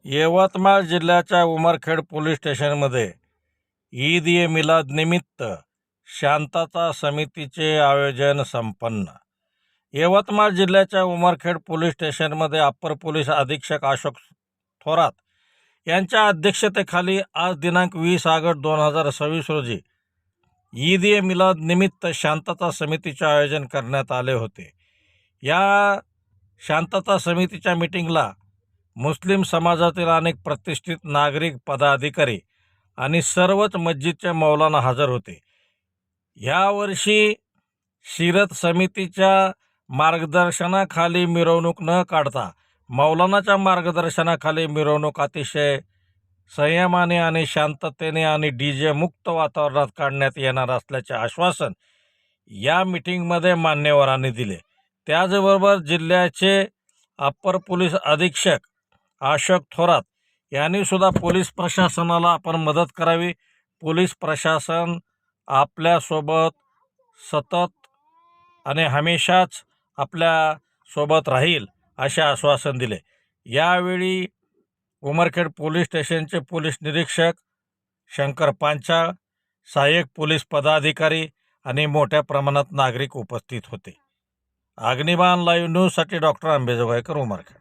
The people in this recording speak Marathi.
यवतमाळ जिल्ह्याच्या उमरखेड पोलीस स्टेशनमध्ये ईद-ए-मिलाद निमित्त शांतता समितीचे आयोजन संपन्न. यवतमाळ जिल्ह्याच्या उमरखेड पोलीस स्टेशनमध्ये अप्पर पोलीस अधीक्षक अशोक थोरात यांच्या अध्यक्षतेखाली आज दिनांक 20 ऑगस्ट 2026 रोजी ईद-ए-मिलाद निमित्त शांतता समितीचे आयोजन करण्यात आले होते. या शांतता समितीच्या मीटिंगला मुस्लिम समाजातील अनेक प्रतिष्ठित नागरिक, पदाधिकारी आणि सर्वच मस्जिदचे मौलाना हजर होते. यावर्षी शीरत समितीच्या मार्गदर्शनाखाली मिरवणूक न काढता मौलानाच्या मार्गदर्शनाखाली मिरवणूक अतिशय संयमाने आणि शांततेने आणि DJ मुक्त वातावरणात काढण्यात येणार असल्याचे आश्वासन या मीटिंगमध्ये मान्यवरांनी दिले. त्याचबरोबर जिल्ह्याचे अप्पर पोलीस अधीक्षक अशोक थोरात यांनी सुद्धा पोलीस प्रशासनाला आपण मदत करावी, पोलीस प्रशासन आपल्यासोबत सतत आणि हमेशाच आपल्यासोबत राहील असे आश्वासन दिले. यावेळी उमरखेड पोलीस स्टेशनचे पोलीस निरीक्षक शंकर पांचाळ, सहाय्यक पोलीस पदाधिकारी आणि मोठ्या प्रमाणात नागरिक उपस्थित होते. अग्निबाण लाईव्ह न्यूजसाठी डॉक्टर अंबेजोगाईकर, उमरखेड.